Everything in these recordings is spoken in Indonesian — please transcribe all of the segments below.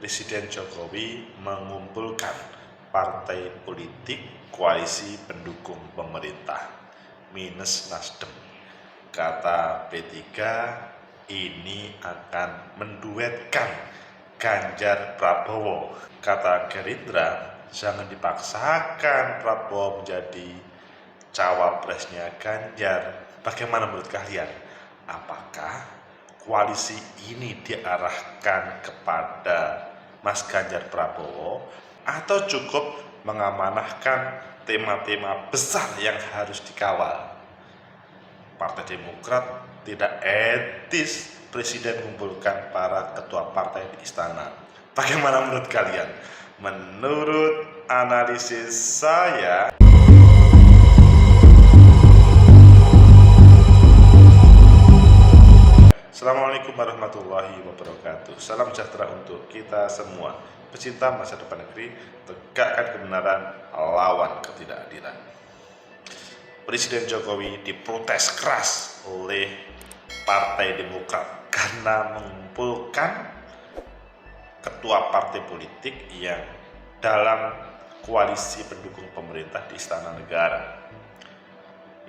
Presiden Jokowi mengumpulkan partai politik koalisi pendukung pemerintah minus Nasdem. Kata P3, ini akan menduetkan Ganjar Prabowo. Kata Gerindra, jangan dipaksakan Prabowo menjadi cawapresnya Ganjar. Bagaimana menurut kalian? Apakah koalisi ini diarahkan kepada Mas Ganjar Prabowo atau cukup mengamanahkan tema-tema besar yang harus dikawal? Partai Demokrat tidak etis Presiden mengumpulkan para ketua partai di istana. Bagaimana menurut kalian? Menurut analisis saya, Assalamualaikum warahmatullahi wabarakatuh. Salam sejahtera untuk kita semua. Pecinta masa depan negeri, tegakkan kebenaran, lawan ketidakadilan. Presiden Jokowi diprotes keras oleh Partai Demokrat karena mengumpulkan ketua partai politik yang dalam koalisi pendukung pemerintah di Istana Negara.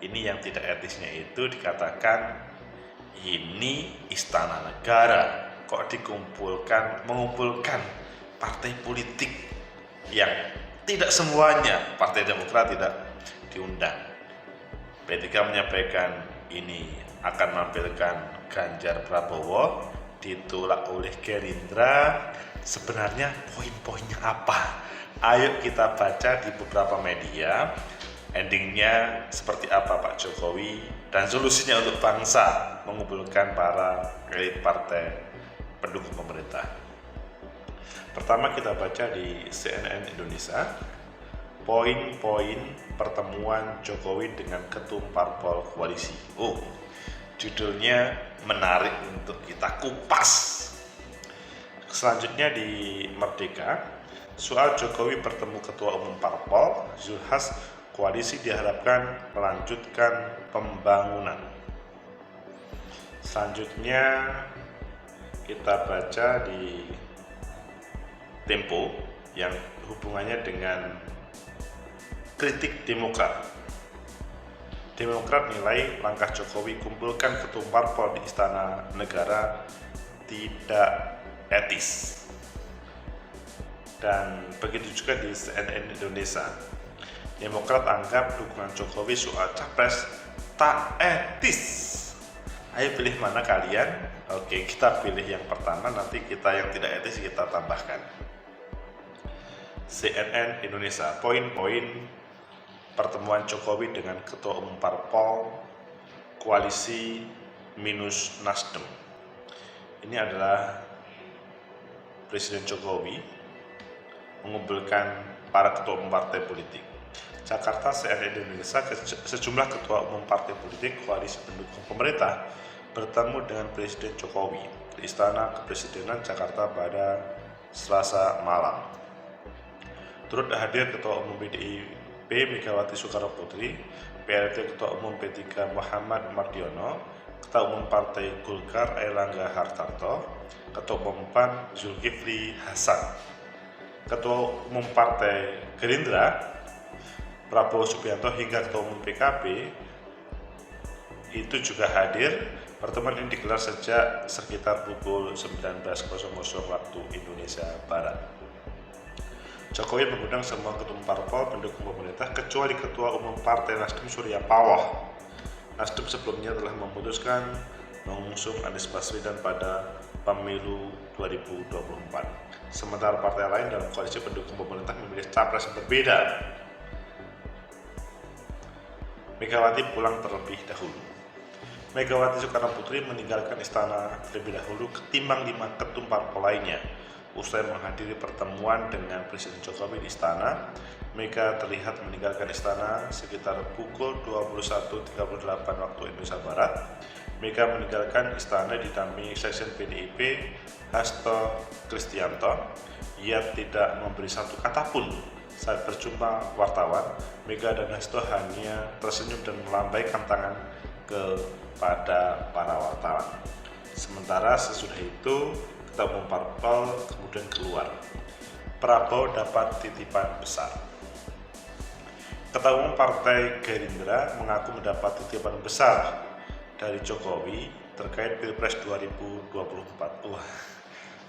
Ini yang tidak etisnya itu dikatakan ini Istana Negara, kok mengumpulkan partai politik yang tidak semuanya Partai Demokrat tidak diundang. P3 menyampaikan ini akan menampilkan Ganjar Prabowo, ditolak oleh Gerindra. Sebenarnya poin-poinnya apa? Ayo kita baca di beberapa media. Endingnya seperti apa Pak Jokowi dan solusinya untuk bangsa mengumpulkan para elit partai pendukung pemerintah. Pertama kita baca di CNN Indonesia, poin-poin pertemuan Jokowi dengan ketum parpol koalisi. Judulnya menarik untuk kita kupas. Selanjutnya di Merdeka, soal Jokowi bertemu ketua umum parpol, Zulkifli Hasan, koalisi diharapkan melanjutkan pembangunan. Selanjutnya kita baca di Tempo yang hubungannya dengan kritik Demokrat. Demokrat nilai langkah Jokowi kumpulkan ketum parpol di Istana Negara tidak etis. Dan begitu juga di CNN Indonesia. Demokrat anggap dukungan Jokowi soal capres tak etis. Ayo pilih mana kalian? Oke, kita pilih yang pertama, nanti kita yang tidak etis kita tambahkan. CNN Indonesia, poin-poin pertemuan Jokowi dengan ketua umum parpol koalisi minus Nasdem. Ini adalah Presiden Jokowi mengumpulkan para ketua umum partai politik. Jakarta, CNN Indonesia, sejumlah ketua umum partai politik koalisi pendukung pemerintah bertemu dengan Presiden Jokowi di Istana Kepresidenan Jakarta pada Selasa malam. Turut hadir Ketua Umum PDIP Megawati Soekarno Putri, PLT Ketua Umum P3 Muhammad Mardiono, Ketua Umum Partai Golkar Airlangga Hartarto, Ketua Umum PAN Zulkifli Hasan, Ketua Umum Partai Gerindra Prabowo Subianto hingga Ketua Umum PKB itu juga hadir. Pertemuan ini digelar sejak sekitar pukul 19.00 waktu Indonesia Barat. Jokowi mengundang semua ketum parpol pendukung pemerintah kecuali Ketua Umum Partai Nasdem Surya Paloh. Nasdem sebelumnya telah memutuskan mengusung Anies Baswedan pada pemilu 2024. Sementara partai lain dalam koalisi pendukung pemerintah memilih capres yang berbeda. Megawati pulang terlebih dahulu. Megawati Soekarno Putri meninggalkan istana terlebih dahulu ketimbang 5 ketum parpol lainnya. Usai menghadiri pertemuan dengan Presiden Jokowi di istana, Mega terlihat meninggalkan istana sekitar pukul 21.38 waktu Indonesia Barat. Mega meninggalkan istana didampingi Sekjen PDIP Hasto Kristianto. Ia tidak memberi satu kata pun. Saat berjumpa wartawan, Mega dan Hasto hanya tersenyum dan melambaikan tangan kepada para wartawan. Sementara sesudah itu, ketua umum parpol kemudian keluar. Prabowo dapat titipan besar. Ketua umum Partai Gerindra mengaku mendapat titipan besar dari Jokowi terkait Pilpres 2024.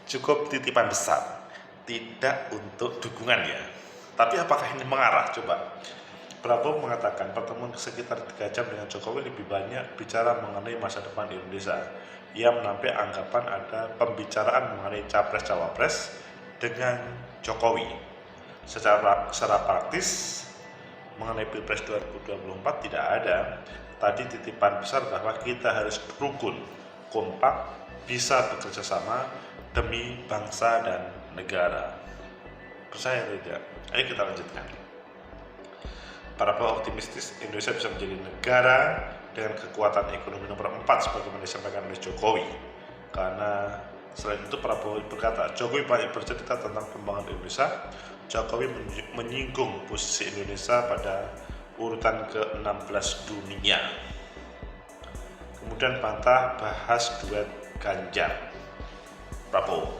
Cukup titipan besar, tidak untuk dukungan ya. Tapi apakah ini mengarah? Coba. Prabowo mengatakan pertemuan sekitar 3 jam dengan Jokowi lebih banyak bicara mengenai masa depan Indonesia. Ia menampik anggapan ada pembicaraan mengenai capres-cawapres dengan Jokowi. Secara praktis mengenai Pilpres 2024 tidak ada. Tadi titipan besar bahwa kita harus rukun, kompak, bisa bekerja sama demi bangsa dan negara. Percaya tidak? Ayo kita lanjutkan. Prabowo optimistis Indonesia bisa menjadi negara dengan kekuatan ekonomi nomor 4 sebagaimana disampaikan oleh Jokowi. Karena selain itu Prabowo berkata, Jokowi banyak bercerita tentang pembangunan Indonesia. Jokowi menyinggung posisi Indonesia pada urutan ke-16 dunia. Kemudian bantah bahas duet Ganjar Prabowo.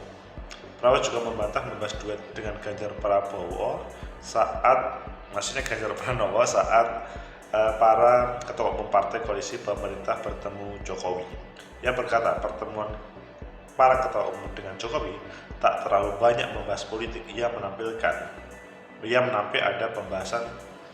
Prabowo juga membahas duet dengan Ganjar Pranowo Ganjar Pranowo saat para ketua umum partai koalisi pemerintah bertemu Jokowi. Ia berkata pertemuan para ketua umum dengan Jokowi tak terlalu banyak membahas politik. Ia menampik ada pembahasan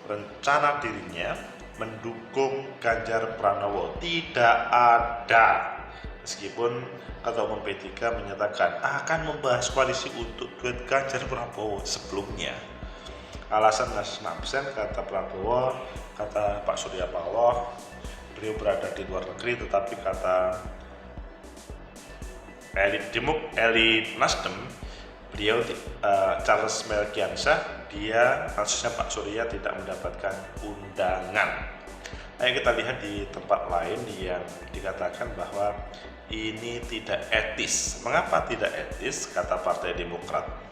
rencana dirinya mendukung Ganjar Pranowo. Tidak ada. Meskipun ketua umum P3 menyatakan akan membahas koalisi untuk duet Ganjar Pranowo sebelumnya. Alasan absen kata Prabowo, kata Pak Surya Paloh, beliau berada di luar negeri, tetapi kata elit Nasdem, beliau Charles Melkiansyah, dia kasusnya Pak Surya tidak mendapatkan undangan. Ayo kita lihat di tempat lain yang dikatakan bahwa ini tidak etis. Mengapa tidak etis? Kata Partai Demokrat.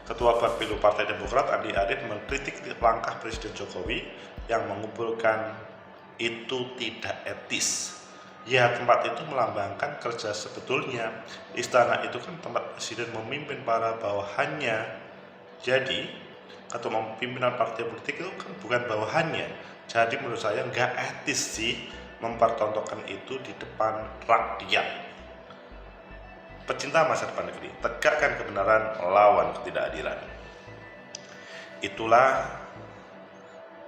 Ketua Bapilu Partai Demokrat Andi Arief mengkritik langkah Presiden Jokowi yang mengumpulkan itu tidak etis. Ya, tempat itu melambangkan kerja sebetulnya. Istana itu kan tempat Presiden memimpin para bawahannya. Jadi, ketua pimpinan partai politik itu kan bukan bawahannya. Jadi menurut saya nggak etis sih mempertontonkan itu di depan rakyat. Pecinta masa depan negeri, tegakkan kebenaran, lawan ketidakadilan. Itulah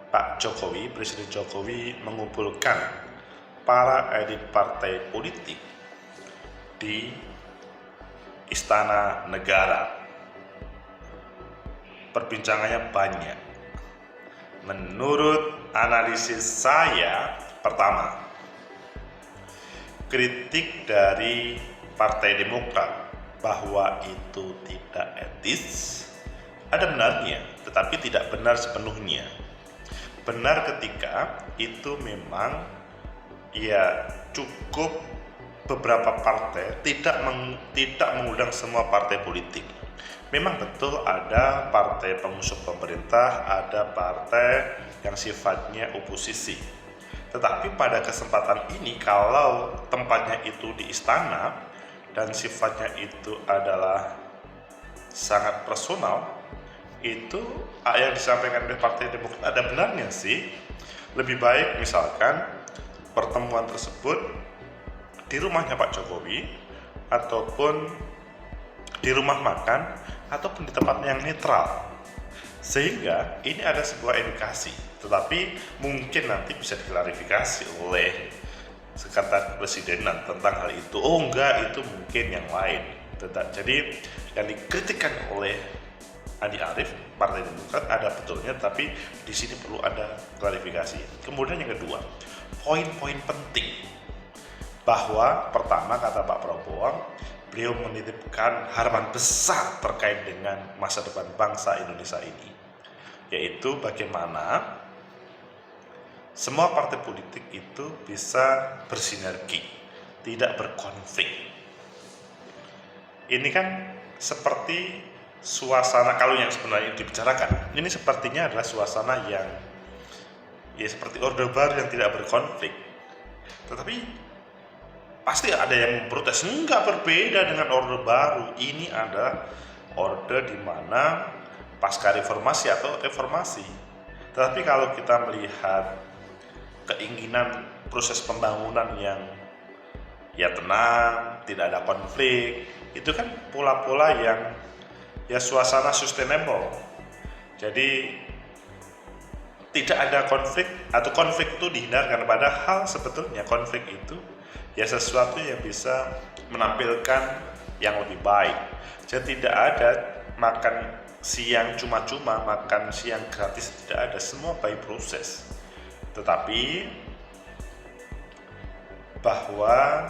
Pak Jokowi, Presiden Jokowi mengumpulkan para elit partai politik di Istana Negara. Perbincangannya banyak. Menurut analisis saya, pertama, kritik dari Partai Demokrat bahwa itu tidak etis ada benarnya, tetapi tidak benar sepenuhnya. Benar ketika itu memang ya cukup beberapa partai tidak mengundang semua partai politik. Memang betul ada partai pengusung pemerintah, ada partai yang sifatnya oposisi. Tetapi pada kesempatan ini kalau tempatnya itu di istana dan sifatnya itu adalah sangat personal, itu yang disampaikan oleh Partai Demokrat ada benarnya sih. Lebih baik misalkan pertemuan tersebut di rumahnya Pak Jokowi, ataupun di rumah makan, ataupun di tempat yang netral, sehingga ini ada sebuah edukasi. Tetapi mungkin nanti bisa diklarifikasi oleh Sekretaris Presidenan tentang hal itu. Oh enggak, itu mungkin yang lain. Jadi yang dikritikkan oleh Andi Arief, Partai Demokrat ada betulnya, tapi di sini perlu ada klarifikasi. Kemudian yang kedua, poin-poin penting bahwa pertama kata Pak Prabowo, beliau menitipkan harapan besar terkait dengan masa depan bangsa Indonesia ini, yaitu bagaimana semua partai politik itu bisa bersinergi, tidak berkonflik. Ini kan seperti suasana, kalau yang sebenarnya dibicarakan, ini sepertinya adalah suasana yang ya seperti Orde Baru yang tidak berkonflik. Tetapi pasti ada yang memprotes. Enggak, berbeda dengan Orde Baru. Ini adalah orde di mana pasca reformasi atau reformasi. Tetapi kalau kita melihat keinginan proses pembangunan yang ya tenang, tidak ada konflik, itu kan pola-pola yang ya suasana sustainable. Jadi tidak ada konflik, atau konflik itu dihindarkan, padahal sebetulnya konflik itu ya sesuatu yang bisa menampilkan yang lebih baik. Jadi tidak ada makan siang cuma-cuma, makan siang gratis, tidak ada, semua by proses. Tetapi bahwa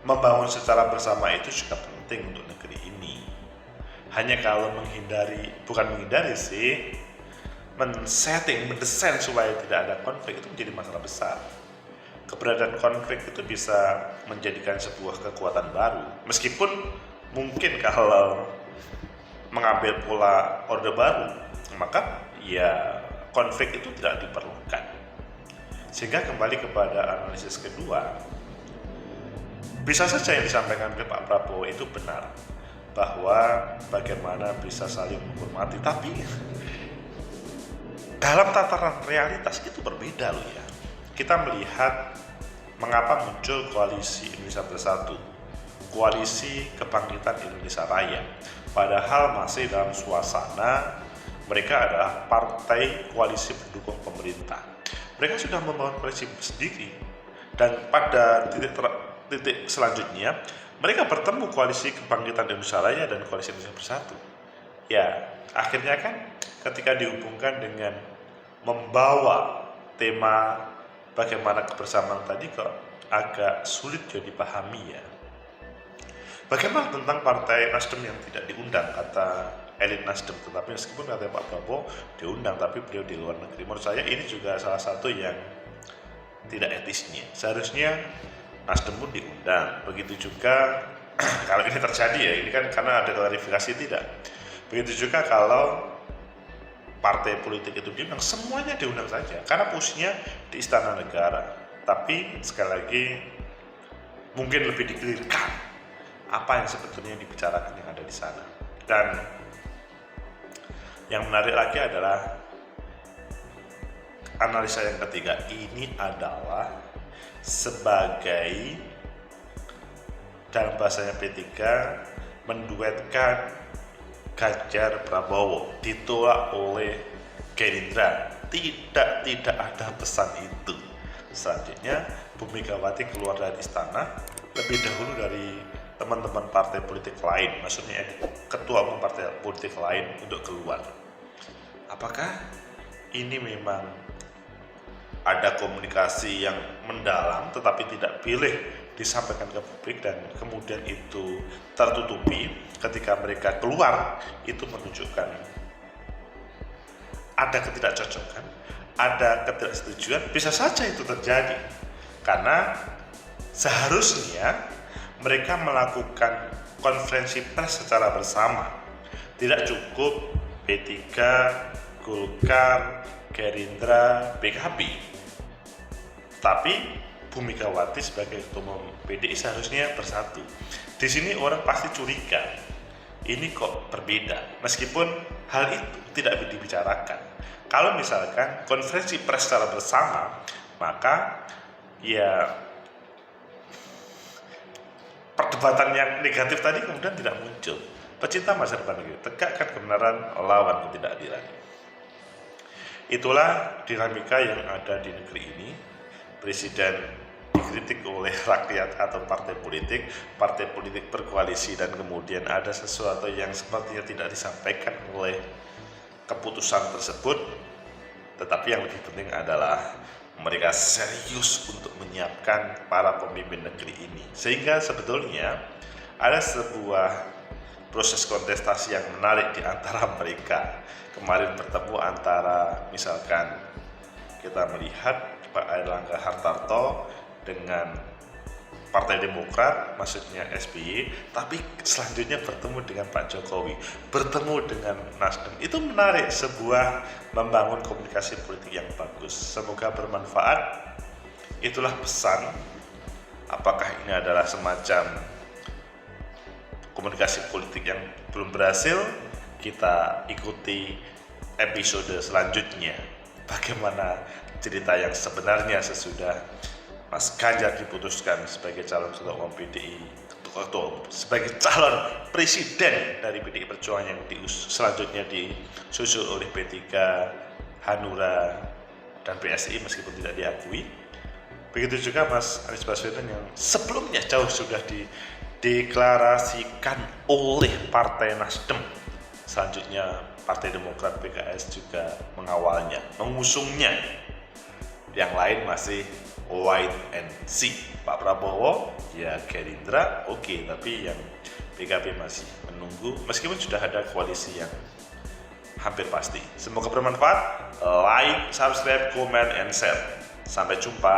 membangun secara bersama itu juga penting untuk negeri ini. Hanya kalau bukan menghindari sih, mendesain supaya tidak ada konflik itu menjadi masalah besar. Keberadaan konflik itu bisa menjadikan sebuah kekuatan baru. Meskipun mungkin kalau mengambil pola Orde Baru, maka ya konflik itu tidak diperlukan. Sehingga kembali kepada analisis kedua, bisa saja yang disampaikan oleh Pak Prabowo itu benar, bahwa bagaimana bisa saling menghormati, tapi dalam tataran realitas itu berbeda loh ya. Kita melihat mengapa muncul koalisi Indonesia Bersatu, koalisi kebangkitan Indonesia Raya, padahal masih dalam suasana mereka adalah partai koalisi pendukung pemerintah. Mereka sudah membangun koalisi sendiri, dan pada titik selanjutnya mereka bertemu koalisi kebangkitan Indonesia Raya dan koalisi Indonesia Bersatu. Ya, akhirnya kan ketika dihubungkan dengan membawa tema bagaimana kebersamaan tadi, kok agak sulit jadi dipahami ya. Bagaimana tentang Partai Nasdem yang tidak diundang, kata elit Nasdem, tetapi meskipun kata Pak Prabowo diundang tapi beliau di luar negeri. Menurut saya ini juga salah satu yang tidak etisnya. Seharusnya Nasdem pun diundang. Begitu juga kalau ini terjadi ya, ini kan karena ada klarifikasi tidak. Begitu juga kalau partai politik itu diundang, semuanya diundang saja karena posisinya di Istana Negara. Tapi sekali lagi mungkin lebih dikelirkan apa yang sebetulnya dibicarakan yang ada di sana. Dan yang menarik lagi adalah analisa yang ketiga, ini adalah sebagai, dalam bahasanya P3, menduetkan Ganjar Prabowo, ditolak oleh Gerindra. Tidak ada pesan itu. Selanjutnya Bu Megawati keluar dari istana lebih dahulu dari teman-teman partai politik lain, maksudnya ketua umum partai politik lain untuk keluar. Apakah ini memang ada komunikasi yang mendalam tetapi tidak pilih disampaikan ke publik, dan kemudian itu tertutupi ketika mereka keluar? Itu menunjukkan ada ketidakcocokan, ada ketidaksetujuan. Bisa saja itu terjadi karena seharusnya mereka melakukan konferensi pers secara bersama. Tidak cukup P3, Golkar, Gerindra, PKB, tapi Bu Megawati sebagai ketua umum PDI seharusnya bersatu. Di sini orang pasti curiga, ini kok berbeda, meskipun hal itu tidak dibicarakan. Kalau misalkan konferensi pers secara bersama, maka ya perdebatan yang negatif tadi kemudian tidak muncul. Pecinta masa depan negeri, tegakkan kebenaran, lawan ketidakadilan. Itulah dinamika yang ada di negeri ini. Presiden dikritik oleh rakyat atau partai politik berkoalisi, dan kemudian ada sesuatu yang sepertinya tidak disampaikan oleh keputusan tersebut. Tetapi yang lebih penting adalah mereka serius untuk menyiapkan para pemimpin negeri ini, sehingga sebetulnya ada sebuah proses kontestasi yang menarik di antara mereka. Kemarin bertemu antara, misalkan kita melihat Pak Airlangga Hartarto dengan Partai Demokrat, maksudnya SBY, tapi selanjutnya bertemu dengan Pak Jokowi, bertemu dengan Nasdem. Itu menarik, sebuah membangun komunikasi politik yang bagus. Semoga bermanfaat. Itulah pesan apakah ini adalah semacam komunikasi politik yang belum berhasil? Kita ikuti episode selanjutnya. Bagaimana cerita yang sebenarnya sesudah Mas Ganjar diputuskan sebagai calon ketua umum PDI, sebagai calon presiden dari PDI Perjuangan yang selanjutnya disusul oleh P3, Hanura, dan PSI meskipun tidak diakui. Begitu juga Mas Anies Baswedan yang sebelumnya jauh sudah dideklarasikan oleh Partai Nasdem. Selanjutnya Partai Demokrat, PKS juga mengawalnya, mengusungnya. Yang lain masih wait and see. Pak Prabowo ya Gerindra oke, tapi yang PKB masih menunggu meskipun sudah ada koalisi yang hampir pasti. Semoga bermanfaat. Like, subscribe, comment, and share. Sampai jumpa.